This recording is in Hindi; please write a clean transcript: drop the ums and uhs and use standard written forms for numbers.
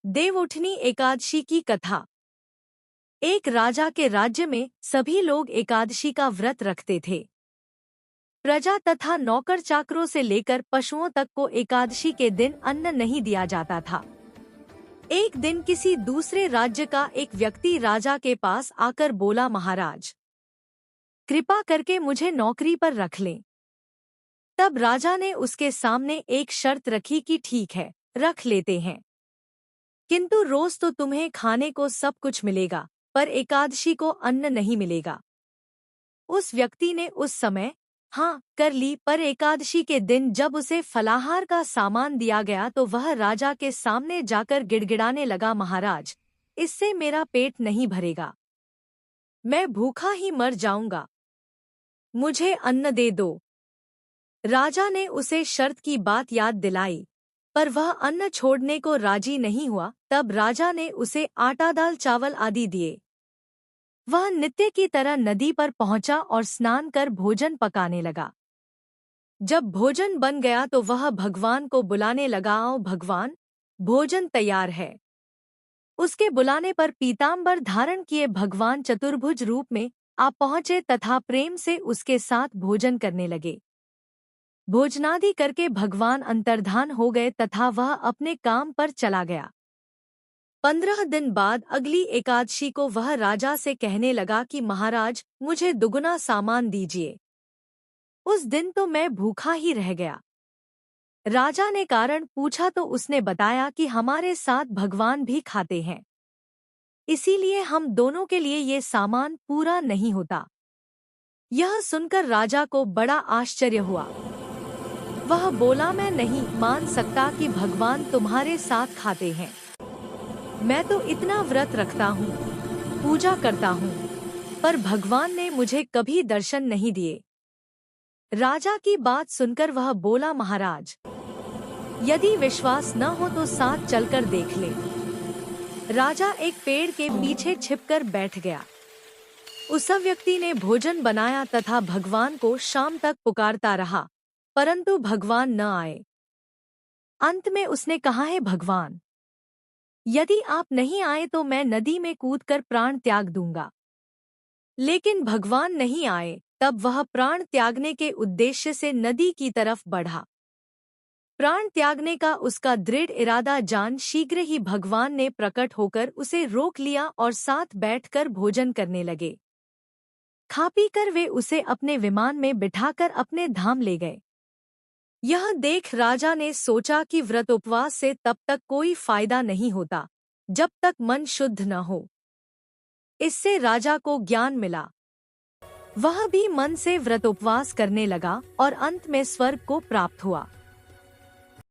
देवउठनी एकादशी की कथा। एक राजा के राज्य में सभी लोग एकादशी का व्रत रखते थे। प्रजा तथा नौकर चाकरों से लेकर पशुओं तक को एकादशी के दिन अन्न नहीं दिया जाता था। एक दिन किसी दूसरे राज्य का एक व्यक्ति राजा के पास आकर बोला, महाराज, कृपा करके मुझे नौकरी पर रख लें। तब राजा ने उसके सामने एक शर्त रखी कि ठीक है, रख लेते हैं, किंतु रोज तो तुम्हें खाने को सब कुछ मिलेगा, पर एकादशी को अन्न नहीं मिलेगा। उस व्यक्ति ने उस समय हाँ कर ली, पर एकादशी के दिन जब उसे फलाहार का सामान दिया गया तो वह राजा के सामने जाकर गिड़गिड़ाने लगा, महाराज, इससे मेरा पेट नहीं भरेगा, मैं भूखा ही मर जाऊंगा, मुझे अन्न दे दो। राजा ने उसे शर्त की बात याद दिलाई, पर वह अन्न छोड़ने को राजी नहीं हुआ। तब राजा ने उसे आटा, दाल, चावल आदि दिए। वह नित्य की तरह नदी पर पहुंचा और स्नान कर भोजन पकाने लगा। जब भोजन बन गया तो वह भगवान को बुलाने लगा, आओ भगवान, भोजन तैयार है। उसके बुलाने पर पीताम्बर धारण किए भगवान चतुर्भुज रूप में आ पहुंचे तथा प्रेम से उसके साथ भोजन करने लगे। भोजनादि करके भगवान अंतर्धान हो गए तथा वह अपने काम पर चला गया। 15 दिन बाद अगली एकादशी को वह राजा से कहने लगा कि महाराज, मुझे दुगुना सामान दीजिए। उस दिन तो मैं भूखा ही रह गया। राजा ने कारण पूछा तो उसने बताया कि हमारे साथ भगवान भी खाते हैं, इसीलिए हम दोनों के लिए ये सामान पूरा नहीं होता। यह सुनकर राजा को बड़ा आश्चर्य हुआ। वह बोला, मैं नहीं मान सकता कि भगवान तुम्हारे साथ खाते हैं। मैं तो इतना व्रत रखता हूँ, पूजा करता हूँ, पर भगवान ने मुझे कभी दर्शन नहीं दिए। राजा की बात सुनकर वह बोला, महाराज, यदि विश्वास न हो तो साथ चलकर देख ले। राजा एक पेड़ के पीछे छिपकर बैठ गया। उस व्यक्ति ने भोजन बनाया तथा भगवान को शाम तक पुकारता रहा, परंतु भगवान न आए। अंत में उसने कहा, है भगवान, यदि आप नहीं आए तो मैं नदी में कूदकर प्राण त्याग दूंगा। लेकिन भगवान नहीं आए। तब वह प्राण त्यागने के उद्देश्य से नदी की तरफ बढ़ा। प्राण त्यागने का उसका दृढ़ इरादा जान शीघ्र ही भगवान ने प्रकट होकर उसे रोक लिया और साथ बैठकर भोजन करने लगे। खा पी कर वे उसे अपने विमान में बिठाकर अपने धाम ले गए। यह देख राजा ने सोचा कि व्रत उपवास से तब तक कोई फायदा नहीं होता जब तक मन शुद्ध न हो। इससे राजा को ज्ञान मिला। वह भी मन से व्रत उपवास करने लगा और अंत में स्वर्ग को प्राप्त हुआ।